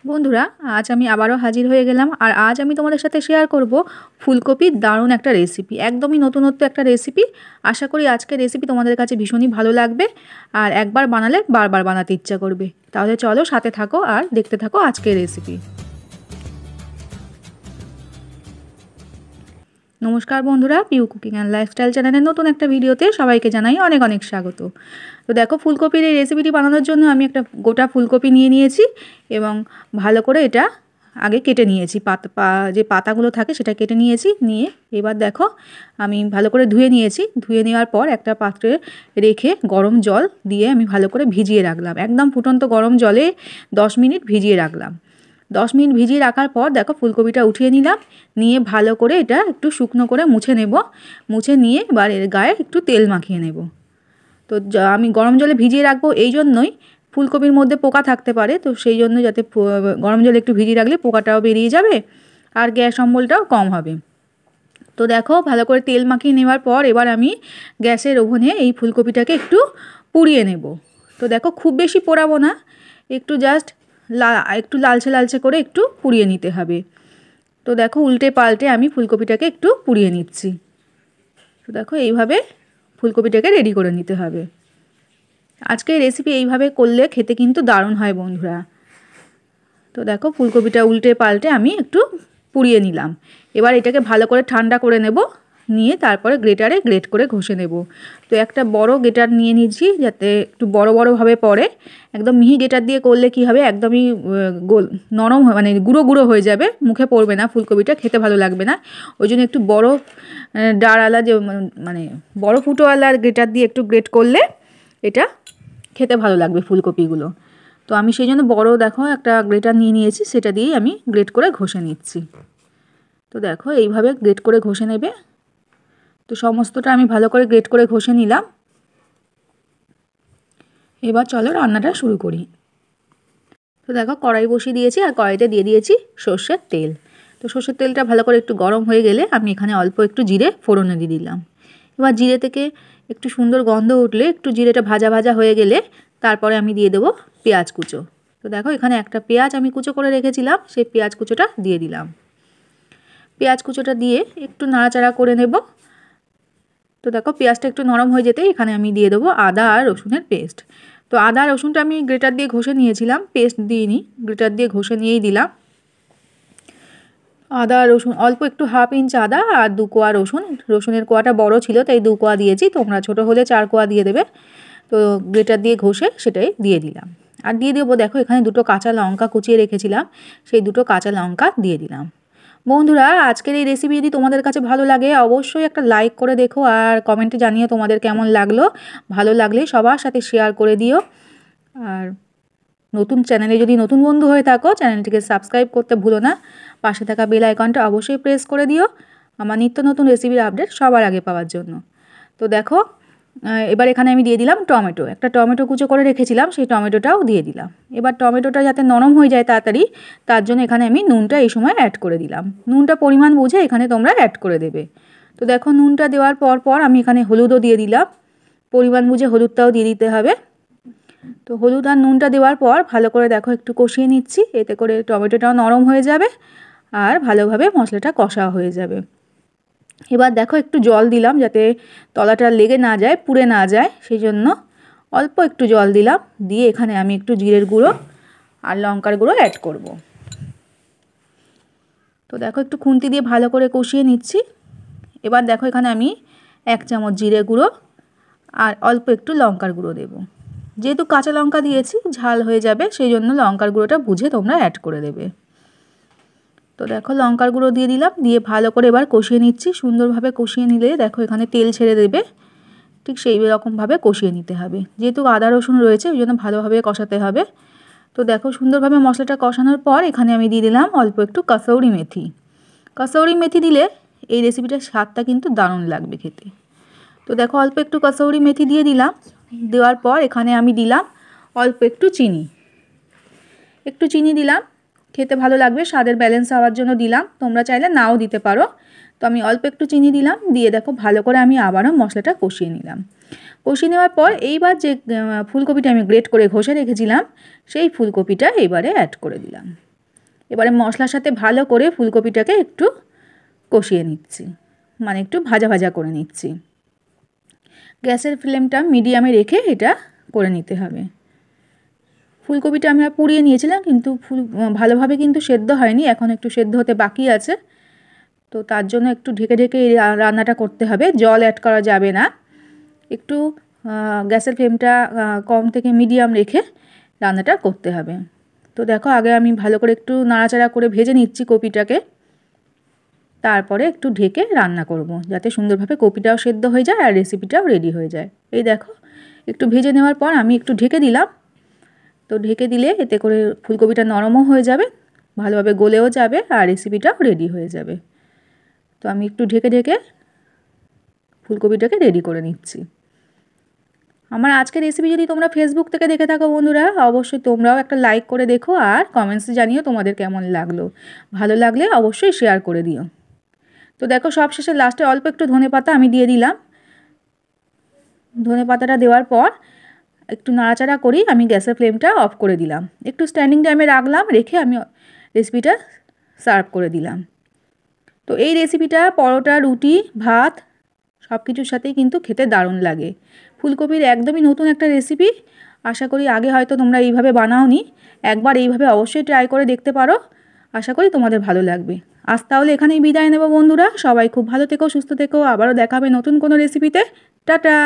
বন্ধুরা, আজ আমি আবারও হাজির হয়ে গেলাম। আর আজ আমি তোমাদের সাথে শেয়ার করব ফুলকপির দারুণ একটা রেসিপি, একদমই নতুনত্ব একটা রেসিপি। আশা করি আজকের রেসিপি তোমাদের কাছে ভীষণই ভালো লাগবে আর একবার বানালে বারবার বানাতে ইচ্ছা করবে। তাহলে চলো সাথে থাকো আর দেখতে থাকো আজকের রেসিপি। নমস্কার বন্ধুরা, পিউ কুকিং অ্যান্ড লাইফস্টাইল চ্যানেলের নতুন একটা ভিডিওতে সবাইকে জানাই অনেক অনেক স্বাগত। তো দেখো, ফুলকপির এই রেসিপিটি বানানোর জন্য আমি একটা গোটা ফুলকপি নিয়ে নিয়েছি এবং ভালো করে এটা আগে কেটে নিয়েছি। যে পাতাগুলো থাকে সেটা কেটে নিয়েছি। নিয়ে এবার দেখো আমি ভালো করে ধুয়ে নিয়েছি। ধুয়ে নেওয়ার পর একটা পাত্রে রেখে গরম জল দিয়ে আমি ভালো করে ভিজিয়ে রাখলাম। একদম ফুটন্ত গরম জলে 10 মিনিট ভিজিয়ে রাখলাম। 10 মিনিট ভিজিয়ে রাখার পর দেখো ফুলকপিটা উঠিয়ে নিলাম। নিয়ে ভালো করে এটা একটু শুকনো করে মুছে নেব। মুছে নিয়ে এবার এর গায়ে একটু তেল মাখিয়ে নেব। তো আমি গরম জলে ভিজিয়ে রাখবো এই জন্যই, ফুলকপির মধ্যে পোকা থাকতে পারে, তো সেই জন্য যাতে গরম জলে একটু ভিজিয়ে রাখলে পোকাটাও বেরিয়ে যাবে আর গ্যাস অম্বলটাও কম হবে। তো দেখো ভালো করে তেল মাখিয়ে নেওয়ার পর এবার আমি গ্যাসের ওভেনে এই ফুলকপিটাকে একটু পুড়িয়ে নেব। তো দেখো খুব বেশি পোড়াবো না, একটু জাস্ট একটু লালচে লালচে করে একটু পুড়িয়ে নিতে হবে। তো দেখো উল্টে পাল্টে আমি ফুলকপিটাকে একটু পুড়িয়ে নিচ্ছি। তো দেখো এইভাবে ফুলকপিটাকে রেডি করে নিতে হবে। আজকে এই রেসিপি এইভাবে করলে খেতে কিন্তু দারুণ হয় বন্ধুরা। তো দেখো ফুলকপিটা উল্টে পাল্টে আমি একটু পুড়িয়ে নিলাম। এবার এটাকে ভালো করে ঠান্ডা করে নেব। নিয়ে তারপরে গ্রেটারে গ্রেট করে ঘষে নেব। তো একটা বড় গ্রেটার নিয়ে নিচ্ছি যাতে একটু বড় বড়ভাবে পড়ে। একদম মিহি গ্রেটার দিয়ে করলে কি হবে, একদমই গোল নরম মানে গুঁড়ো গুঁড়ো হয়ে যাবে, মুখে পড়বে না, ফুলকপিটা খেতে ভালো লাগবে না। ওই জন্য একটু বড় ডাঁড়ওয়ালা যে মানে বড় ফুটোওয়ালা গ্রেটার দিয়ে একটু গ্রেট করলে এটা খেতে ভালো লাগবে ফুলকপিগুলো। তো আমি সেই জন্য বড় দেখো একটা গ্রেটার নিয়ে নিয়েছি, সেটা দিয়েই আমি গ্রেট করে ঘষে নিচ্ছি। তো দেখো এইভাবে গ্রেট করে ঘষে নেবে। তো সমস্তটা আমি ভালো করে গ্রেট করে ঘষে নিলাম। এবার চলো রান্নাটা শুরু করি। তো দেখো কড়াই বসিয়ে দিয়েছি আর কড়াইতে দিয়ে দিয়েছি সর্ষের তেল। তো সর্ষের তেলটা ভালো করে একটু গরম হয়ে গেলে আমি এখানে অল্প একটু জিরে ফোড়নে দিয়ে দিলাম। এবার জিরে থেকে একটু সুন্দর গন্ধ উঠলে, একটু জিরেটা ভাজা ভাজা হয়ে গেলে তারপরে আমি দিয়ে দেবো পেঁয়াজ কুচো। তো দেখো এখানে একটা পেঁয়াজ আমি কুচো করে রেখেছিলাম, সেই পেঁয়াজ কুচোটা দিয়ে দিলাম। পেঁয়াজ কুচোটা দিয়ে একটু নাড়াচাড়া করে নেব। তো দেখো পেঁয়াজটা একটু নরম হয়ে যেতে এখানে আমি দিয়ে দেবো আদা আর রসুনের পেস্ট। তো আদা রসুনটা আমি গ্রেটার দিয়ে ঘষে নিয়েছিলাম, পেস্ট দিইনি, গ্রেটার দিয়ে ঘষে নিয়েই দিলাম। আদা রসুন অল্প একটু হাফ ইঞ্চ আদা আর 2 কোয়া রসুন। রসুনের কোয়াটা বড় ছিল তাই 2 কোয়া দিয়েছি, তোমরা ছোট হলে 4 কোয়া দিয়ে দেবে। তো গ্রেটার দিয়ে ঘষে সেটাই দিয়ে দিলাম। আর দিয়ে দেবো দেখো এখানে 2টো কাঁচা লঙ্কা কুচিয়ে রেখেছিলাম, সেই 2টো কাঁচা লঙ্কা দিয়ে দিলাম। বন্ধুরা, আজকের এই রেসিপি যদি তোমাদের কাছে ভালো লাগে অবশ্যই একটা লাইক করে দেখো আর কমেন্টে জানিও তোমাদের কেমন লাগলো। ভালো লাগলে সবার সাথে শেয়ার করে দিও। আর নতুন চ্যানেলে যদি নতুন বন্ধু হয়ে থাকো চ্যানেলটিকে সাবস্ক্রাইব করতে ভুলো না। পাশে থাকা বেল আইকনটা অবশ্যই প্রেস করে দিও আমার নিত্য নতুন রেসিপির আপডেট সবার আগে পাওয়ার জন্য। তো দেখো এবার এখানে আমি দিয়ে দিলাম টমেটো। একটা টমেটো কুচো করে রেখেছিলাম, সেই টমেটোটাও দিয়ে দিলাম। এবার টমেটোটা যাতে নরম হয়ে যায় তাড়াতাড়ি, তার জন্য এখানে আমি নুনটা এই সময় অ্যাড করে দিলাম। নুনটা পরিমাণ বুঝে এখানে তোমরা অ্যাড করে দেবে। তো দেখো নুনটা দেওয়ার পর আমি এখানে হলুদও দিয়ে দিলাম। পরিমাণ বুঝে হলুদটাও দিয়ে দিতে হবে। তো হলুদ আর নুনটা দেওয়ার পর ভালো করে দেখো একটু কষিয়ে নিচ্ছি, এতে করে টমেটোটাও নরম হয়ে যাবে আর ভালোভাবে মশলাটা কষা হয়ে যাবে। এবার দেখো একটু জল দিলাম যাতে তলাটা লেগে না যায়, পুড়ে না যায়, সেই জন্য অল্প একটু জল দিলাম। দিয়ে এখানে আমি একটু জিরের গুঁড়ো আর লঙ্কার গুঁড়ো অ্যাড করব। তো দেখো একটু খুন্তি দিয়ে ভালো করে কষিয়ে নিচ্ছি। এবার দেখো এখানে আমি 1 চামচ জিরে গুঁড়ো আর অল্প একটু লঙ্কার গুঁড়ো দেবো। যেহেতু কাঁচা লঙ্কা দিয়েছি ঝাল হয়ে যাবে, সেই জন্য লঙ্কার গুঁড়োটা বুঝে তোমরা অ্যাড করে দেবে। তো দেখো লঙ্কার গুঁড়ো দিয়ে দিলাম, দিয়ে ভালো করে এবার কষিয়ে নিচ্ছি। সুন্দরভাবে কষিয়ে নিলে দেখো এখানে তেল ছেড়ে দেবে, ঠিক সেই রকমভাবে কষিয়ে নিতে হবে। যেহেতু আদা রসুন রয়েছে ওই জন্য ভালোভাবে কষাতে হবে। তো দেখো সুন্দরভাবে মশলাটা কষানোর পর এখানে আমি দিয়ে দিলাম অল্প একটু কাসৌরি মেথি। কাসৌরি মেথি দিলে এই রেসিপিটার স্বাদটা কিন্তু দারুণ লাগবে খেতে। তো দেখো অল্প একটু কাসৌরি মেথি দিয়ে দিলাম। দেওয়ার পর এখানে আমি দিলাম অল্প একটু চিনি। একটু চিনি দিলাম, খেতে ভালো লাগবে, স্বাদের ব্যালেন্স হওয়ার জন্য দিলাম। তোমরা চাইলে নাও দিতে পারো। তো আমি অল্প একটু চিনি দিলাম। দিয়ে দেখো ভালো করে আমি আবারও মশলাটা কষিয়ে নিলাম। কষিয়ে নেওয়ার পর এইবার যে ফুলকপিটা আমি গ্রেট করে ঘষে রেখেছিলাম সেই ফুলকপিটা এবারে অ্যাড করে দিলাম। এবারে মশলার সাথে ভালো করে ফুলকপিটাকে একটু কষিয়ে নিচ্ছি, মানে একটু ভাজা ভাজা করে নিচ্ছি। গ্যাসের ফ্লেমটা মিডিয়ামে রেখে এটা করে নিতে হবে। ফুলকপিটা আমি পুড়িয়ে নিয়েছিলাম, কিন্তু ভালোভাবে কিন্তু সেদ্ধ হয়নি, এখন একটু সেদ্ধ হতে বাকি আছে। তো তার জন্য একটু ঢেকে ঢেকে এই রান্নাটা করতে হবে, জল অ্যাড করা যাবে না। একটু গ্যাসের ফ্লেমটা কম থেকে মিডিয়াম রেখে রান্নাটা করতে হবে। তো দেখো আগে আমি ভালো করে একটু নাড়াচাড়া করে ভেজে নিচ্ছি কপিটাকে, তারপরে একটু ঢেকে রান্না করব, যাতে সুন্দরভাবে কপিটাও সেদ্ধ হয়ে যায় আর রেসিপিটাও রেডি হয়ে যায়। এই দেখো একটু ভেজে নেওয়ার পর আমি একটু ঢেকে দিলাম। তো ঢেকে দিলে এতে করে ফুলকপিটা নরমও হয়ে যাবে, ভালোভাবে গলেও যাবে আর রেসিপিটাও রেডি হয়ে যাবে। তো আমি একটু ঢেকে ঢেকে ফুলকপিটাকে রেডি করে নিচ্ছি। আমার আজকের রেসিপি যদি তোমরা ফেসবুক থেকে দেখে থাকো বন্ধুরা, অবশ্যই তোমরাও একটা লাইক করে দেখো আর কমেন্টসে জানিও তোমাদের কেমন লাগলো। ভালো লাগলে অবশ্যই শেয়ার করে দিও। তো দেখো সবশেষে লাস্টে অল্প একটু ধনেপাতা আমি দিয়ে দিলাম। ধনেপাতাটা দেওয়ার পর একটু নাড়াচাড়া করি আমি গ্যাসের ফ্লেমটা অফ করে দিলাম, একটু স্ট্যান্ডিং টাইমে রাখলাম, রেখে আমি রেসিপিটা সার্ভ করে দিলাম। তো এই রেসিপিটা পরোটা, রুটি, ভাত সব কিছুর সাথেই কিন্তু খেতে দারুণ লাগে। ফুলকপির একদমই নতুন একটা রেসিপি, আশা করি আগে হয়তো তোমরা এইভাবে বানাওনি, একবার এইভাবে অবশ্যই ট্রাই করে দেখতে পারো, আশা করি তোমাদের ভালো লাগবে। আজ তাহলে এখানেই বিদায় নেব বন্ধুরা, সবাই খুব ভালো থেকো, সুস্থ থেকো, আবারও দেখা হবে নতুন কোনো রেসিপিতে। টাটা।